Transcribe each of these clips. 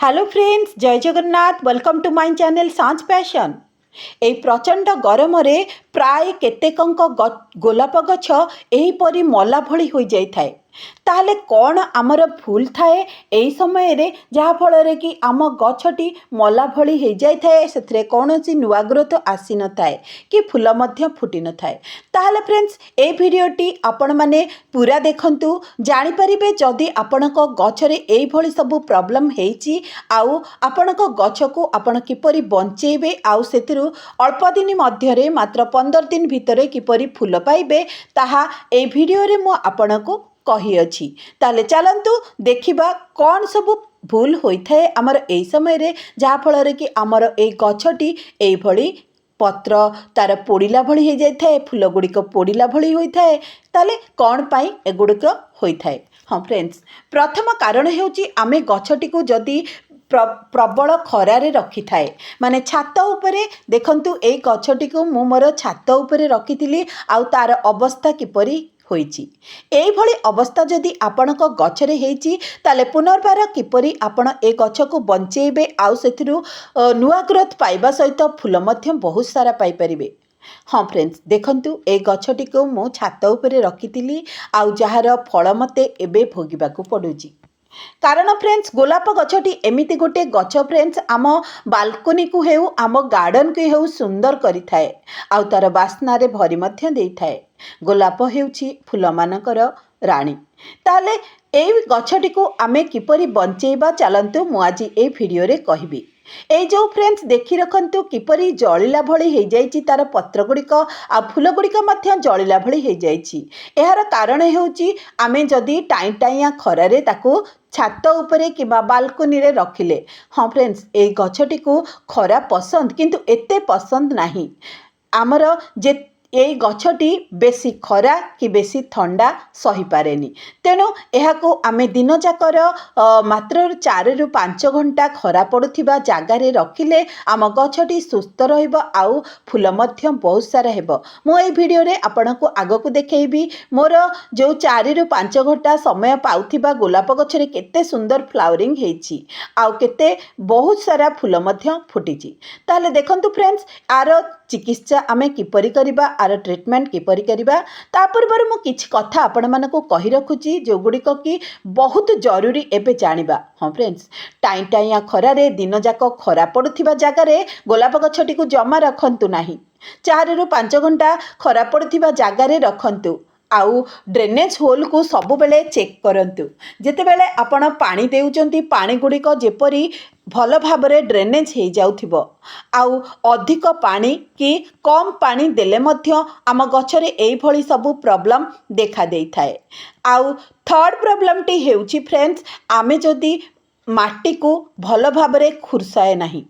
Hello friends, जय Jagannath. Welcome to my channel सांच passion. ए प्रचंड गरम रे प्राय केतेकंक गोलाप गछ एहीपरि मला भली हो जाई थाए। ताहले कौन आमर भूल थाए एही समय रे जहा फल कि आम गछटी मला भली हो जाई थाए, सेथरे कौनसी नुआ ग्रोथ आसी न थाए कि फूल मध्य फुटी न थाए। ताहले फ्रेंड्स, ए भिडियोटी आपण माने पूरा देखंतु, जानि परिबे जदि आपणक गछरे एही भली सब प्रॉब्लम हेची आउ आपणक गछको आपण किपरि बंचेबे आउ सेतिरु अल्प दिन मध्यरे मात्र 15 दिन भितरे किपरि फूल पाइबे ताहा ए भिडियो रे मु आपणको कही अछि। ताले चलंतु देखिबा कौन सब भूल होइथाए आमर एही समय रे, जहा फल रे कि आमर ए गछटी एही भली पत्र तार पोड़िला भली हो जाए, फूल गुड़िक पोड़िला भली होता है। ताले कौन पाई एगुड़िक होता है? हाँ फ्रेंड्स, प्रथम कारण हेउची आमे गछटी को जदि प्रबल खरारे रखी थाए, माने छात उपरे देखंतु ए गछटी को मु मोर छात उपरे रखिथिली आउ तार अवस्था किपरि होइची। एही भली अवस्था जदि आपणक गछरे हेची ताले पुनर्बार किपरि आपण ए गछ को बंचेबे आउ सेथिरु नुआ ग्रोथ पाइबा सहित फूल मध्य बहुत सारा पाई परिबे। हाँ फ्रेंड्स, देखंतु ए गछटी को मु छात उपरे रखिथिली आउ जहार फल मते एबे भोगिबाकू पडुची। कारण फ्रेंड्स, गोलाप गछटी एमिति गोटे गछ फ्रेंड्स, आम बालकोनी को हेउ आम गार्डन को हेउ सुंदर करि थाए आउ तार बास्ना रे भरी मध्य देई थाए। गोलाप हेउची फूल मानकर राणी। ताले ए गछटी को आमे किपरि बंचेबा चलंतु मु आज ए भिडियो रे कहिबी। ए जो फ्रेंड्स देखि रखंतु किपरि जळिला भली हो जाइछि, तार पत्र गुड़िक आ फूल गुड़िक मध्य जळिला भली हो जाइछि। एहार कारण हेउछि आमे जदि टाई टाइया खरारे ताकू छात उपरे किबा बालकोनी रे रखिले। हाँ फ्रेंड्स, ए गछटी को खरा पसंद किंतु एते पसंद नाही। आमर जे ए गछटी बेसी खरा कि बेसी ठंडा सही पारेनी, तेणु एहाको आमे दिन जाकर मात्र 4 रु 5 घंटा खरा पड़ुथिबा जागारे रखिले आम गछटी सुस्थ रहिबो आउ फूल मध्य बहुत सारा हेबो। मु ए भिडियो रे आपनको आगको देखैबी मोर जो 4 रु 5 घंटा समय पाउथिबा गोलाप गछरे केते सुंदर फ्लावरिंग हेछि आउ केते बहुत सारा फूल मध्य फुटिछि। ताले देखंतु फ्रेंड्स, आर चिकित्सा आमे किपरि करिबा, आर ट्रीटमेंट किपरि करिबा ता पूर्व मु किछि कथा आपण मानको कहि रखुची जो गुड़िक कि बहुत जरूरी एबे जानिबा। हाँ फ्रेंड्स, टाई टाइया खरारे दिन जाक खरा पड़ुथिबा जागारे गोलाप गछटी को जमा रखंतु नाही। 4 रु 5 घंटा खरा पड़ुथिबा जागारे रखंतु आउ ड्रेनेज होल को सब बेले चेक करंतु। जेतेबेले आपण पानी देउचंती, पानी गुड़िक जेपरी भल भाबरे ड्रेनेज हो जाउथिबो आउ अधिक पानी कि कम पानी देले मध्य आम गछरे एई भली सब प्रॉब्लम देखा देई थाए। आउ थर्ड प्रॉब्लम टी हेउची फ्रेंड्स, आमे जदि माटी को भल भाबरे खुरसाए नाही।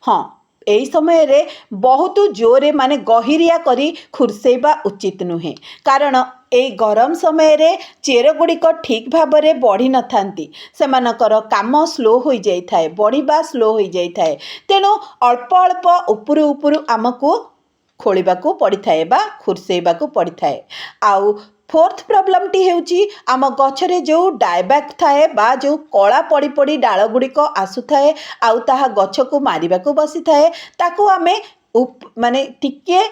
हाँ, एही समय रे बहुत जोरे माने गहिरिया करी खुरसेबा उचित नुहे, कारण ए गरम समय रे चेर गुड़िक ठीक भाबरे बढ़ी न थांती, सेमानकर काम स्लो हो जाई थाए, बढ़िबा स्लो हो जाई थाए। तेणु अल्प अल्प उपरु उपरु आमको खोलिबाकू पड़ी थाए बा खुरसेबाकू पड़ी थाए। आउ फोर्थ प्रॉब्लम टी हेउची आम गछरे जो डायबैक थाए बा जो कला पड़ी पड़ी डाल गुड़िक आसु थाए आउ ताहा गछ को मारिबाकू बसी थाए, ताकू आमे माने टिके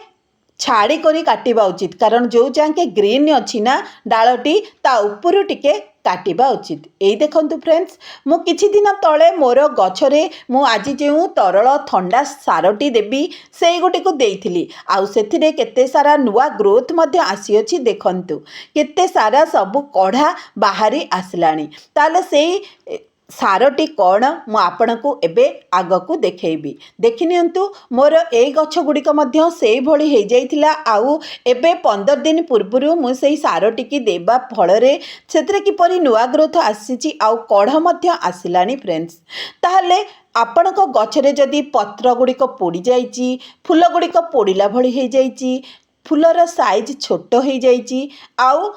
छाड़ी करी काटिबा उचित, कारण जो जाके ग्रीन अच्छी ना डालटी ता उपरु टिके काटिबा उचित। एई देखंतु फ्रेंड्स, मु किछि दिन तळे मोर गछरे मु आजि जेउ तरल ठंडा सारटी देबी सेई गोटे को देइथिली आउ सेथिरे केते सारा नुआ ग्रोथ मध्य आसी अछि। देखंतु केते सारा सब कढ़ा बाहरी आसलानी। ताले सेई सारटी कौन मु आपनको एबे आगको देखैबी। देखि नियंतु मोर ए गछ गुड़िक मध्य सेई भली हो जाइथिला आउ एबे 15 दिन पूर्वरु मु सेई सारटी की देबा फल रे सेतरे किपरि नुआ ग्रोथ आसीची आउ कढ़ मध्य आसिलानी फ्रेंड्स। ताहले आपणक गछरे जदि पत्र गुड़िक पोड़ी जाइची, फूल गुड़िक पोड़िला भली हो जाइची, फूलर साइज छोट हो जाइची आउ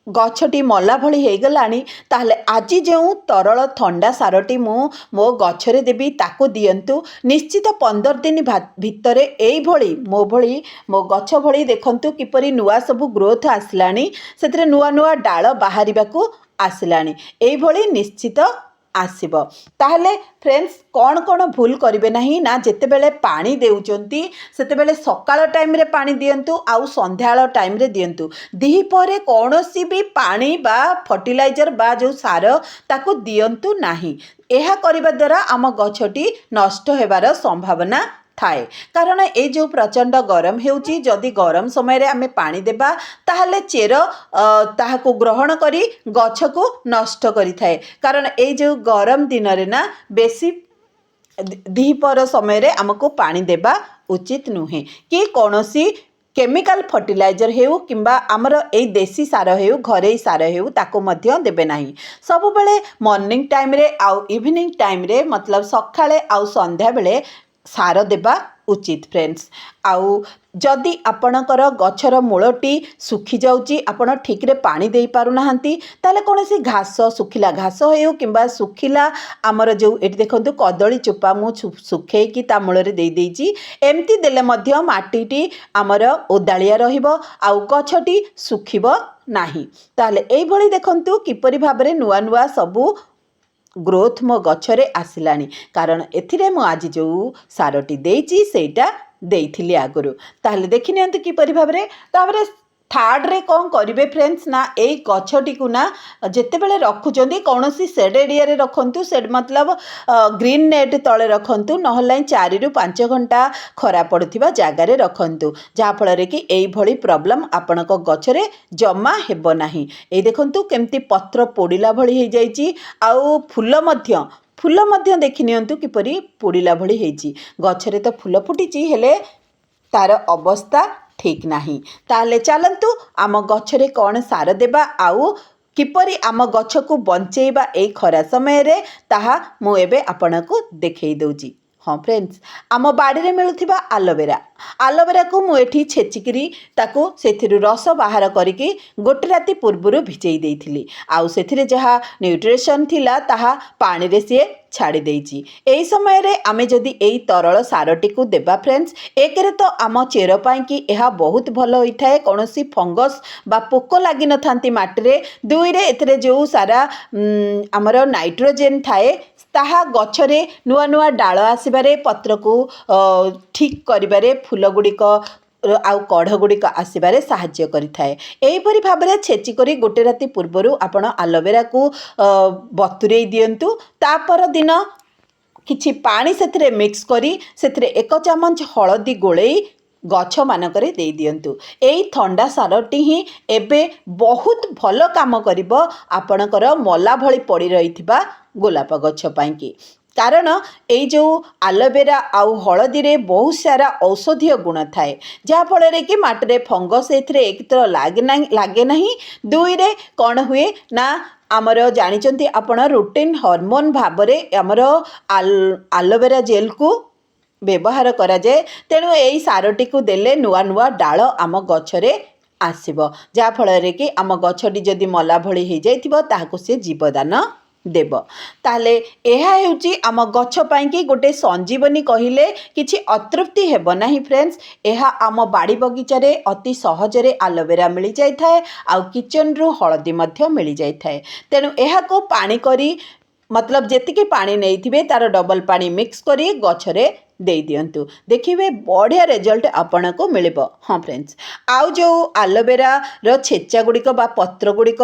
गछटी मला भली हो गलानी, ताहले आजि जो तरल ठंडा सारटी मो गछरे देबी ताको दियंतु। निश्चित 15 दिन भितरे एई भली मो गछ भली देखंतु किपरि नुआ सब ग्रोथ आसलानी, सेतरे नुआ नुआ डाल बाहरिबाकू आसलानी। एई भली निश्चित आसीबो। ताहले फ्रेंड्स कौन कौन भूल करिवे नहीं ना जेतेबेले पानी देउचंती सेतेबेले सकाळ टाइम रे पानी दियंतु आउ संध्याळ टाइम रे दियंतु। दिही परे कौनसी भी पानी बा फर्टिलाइजर बा जो सार ताको दियंतु नाही। एहा करिबा द्वारा आम गछटी नष्ट हेबार संभावना थाए। कारण ए जो प्रचंड गरम हेउची जदि गरम समय रे आमे पानी देबा ताहले चेर ताहाको ग्रहण करी गछ को नष्ट करि थाए। कारण ए जो गरम दिन रे ना बेसी दिहीपर समय रे आमको पानी देबा उचित नुहे कि कौनसी केमिकल फर्टिलाइजर हेउ किंबा आमर ए देसी सार हेउ घरे सार हेउ ताको मध्य देबे नाही। सब बेले मॉर्निंग टाइम रे आउ इवनिंग टाइम रे मतलब सकाळे आउ संध्या बेले सार देबा उचित फ्रेंड्स। आउ जदि आपणकर गछर मूलटी सुखी जाउची आपण ठीक रे पानी देई पारु नाहंती ताले कोनोसी घास सुखिला घास हेउ किंबा सुखिला आमर जो एटी देखंतु कदली चोपा मु सुखे कि ता मूल रे देई देइची एमती देले मध्य माटीटी आमर ओदालिया रहिबो आउ गछटी सुखिबो नाही। ताले एई भली देखंतु किपरि भाबरे नुआ नुआ सबु ग्रोथ मो गछरे आसिलानी। कारण एथिरे मु आज जो सारटी देइची सेटा देइथिली आगुरु। ताहले देखि नियंतु किपरि भाबरे ताबरे थर्ड रे कौन करिवे फ्रेंड्स ना ए गछटी को ना जेतेबेले रखुचंदी कौनसी शेड एरिया रे रखंतु। शेड मतलब ग्रीन नेट तळे रखंतु नहले 4 रु 5 घंटा खरा पड़ुथिबा जागा रे रखंतु जा फल रे कि एई भली प्रॉब्लम आपणक गछरे जमा हेबो नाही। ए देखंतु केमती पत्र पोडिला भली हे जाईची आउ फूल मध्य देखि नियंतु किपरि पोडिला भली हेची। गछरे तो फूल फुटिची हेले तार अवस्था ठीक नाही। ताले चलंतु आम गछरे कौन सार देबा आउ किपरि आम गछ को बंचेबा ए खरा समय रे ताहा मु एबे आपनकु देखै दउची। हाँ फ्रेंड्स आम बाड़ी रे मिलुथिबा आलोवेरा को मु एठी छेचिकिरी ताको सेथिरु रस बाहर करिकी गोटे राति पूर्वरु भिजई देइथिली आउ सेथिरे जहा न्यूट्रिशन थिला ताहा पानी रे से छाड़ी देइची। एई समय रे आमे जदि एई तरल सारटी को देबा फ्रेंड्स एक रे तो आम चेर पाई कि एहा बहुत भलो होइथाए कोनोसी फंगस बा पोको लागि न थांती माटी रे। दुई रे एथिरे जो सारा हमर नाइट्रोजन थाए ताहा गछरे नुआ नुआ डाल आसबारे पत्र को ठीक करिबारे फूल गुड़िक आउ कढ़ गुड़िक आसबारे साहाय्य करिथाए। एहीपरि भाबरे छेची करी गोटे राति पूर्वरु आपण आलोवेरा को बतुरई दियंतु तापर दिन किछि पानी सेथिरे मिक्स करी सेथिरे 1 चामच हळदी गोळेई गछ मानकरे दे दियंतु। एई थंडा सारटी ही एबे बहुत भलो काम करिबो आपणकर मला भଳି पड़ी रहिथिबा गोलाप गछ पाई कि। कारण ये जो आलोवेरा आउ हलदी रे बहुत सारा औषधीय गुण थाए जहाँ फल रे कि माटी फंगस एक तो लागे नहीं दुई रे कौन हुए ना आमर जानिचंती आपण रूटीन हार्मोन भाबरे आमर आलोवेरा जेल को व्यवहार करा जाए। तेणु यही सारटी को देले नुआ नुआ डाल आम गछरे आसीबो जहाँ फल रे कि आम गछटी जदि मला भଳି हो जाइथिबो ताहाको से जीवदान देव। ताले एहा हेउची आम गछ पाई कि गोटे संजीवनी कहिले किछि अतृप्ति हेब नाही फ्रेंड्स। एहा आम बाड़ी बगीचा रे अति सहजरे आलोवेरा मिली जाय थाए आउ किचन रु हळदी मध्य मिली जाय थाए। तेणु एहा को पानी करी मतलब जेतिके पानी नहीं तार डबल पानी मिक्स करी गछरे दे दियंतु देखिए बढ़िया रिजल्ट आपन को मिलिबो। हाँ फ्रेंड्स आउ जो आलोवेरा रो छेचा गुड़िक बा पत्र गुड़िक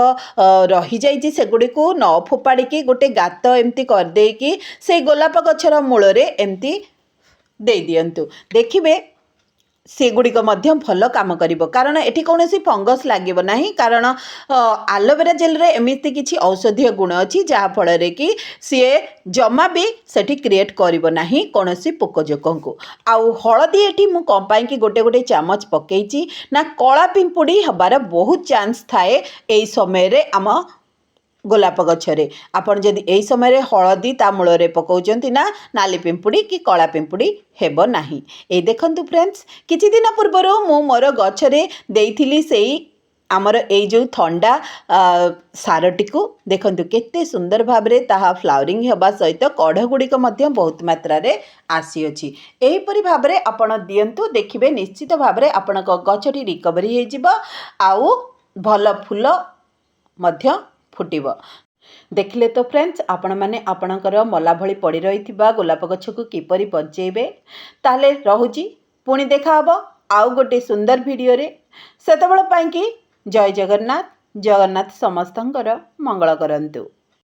रही जाइए से गुड़िक न फोपाड़ी गोटे गात एमती कर देकी से गोलाप गछर मूल रे एमती दे दियंतु देखिए सेगुड़िक भल काम करिबो। कारण एठी कौनसी फंगस लागिब नाही कारण आलोवेरा जेल रे एमिति किछि औषधीय गुण अछि जहाँ फल रे कि सी जमा भी सेठी क्रिएट करिबो नाही कौनसी पोकजोकों को। आउ हळदी एठी मु कम पाई कि गोटे गोटे चामच पकेइची ना कला पिंपुड़ी हबार बहुत चांस थाए एई समय रे आम गोलाप गछरे आपन जदि एई समय रे हळदी ता मूल रे पकाउचंती ना नाली पिंपुड़ी कि कला पिंपुड़ी हेबो नाही। ए देखंतु फ्रेंड्स किछि दिन पूर्वरो मु मोर गछरे देइथिली सेई आमर एई जो ठंडा सारटी को देखंतु केते सुंदर भाबरे ताहा फ्लावरिंग हेबा सहित कढ़ गुड़िक मध्य बहुत मात्रा रे आसी अछि। एही परि भाबरे आपण दियंतु देखिबे निश्चित भाबरे आपणक गछटी रिकवरी हे जिवो आउ भल फूल मध्य फुटिब। ଦେଖିଲେ ତ ଫ୍ରେଣ୍ଡସ୍, ଆପଣମାନେ ଆପଣଙ୍କର ମଲା ଭଳି ପଡ଼ି ରହିଥିବା ଗୋଲାପ ଗଛକୁ କିପରି ବଞ୍ଚେଇବେ। ତାହେଲେ ରହୁଛି, ପୁଣି ଦେଖାହେବ ଆଉ ଗୋଟେ ସୁନ୍ଦର ଭିଡ଼ିଓରେ। ସେତେବେଳେ ପାଇଁକି ଜୟ ଜଗନ୍ନାଥ। ଜଗନ୍ନାଥ ସମସ୍ତଙ୍କର ମଙ୍ଗଳ କରନ୍ତୁ।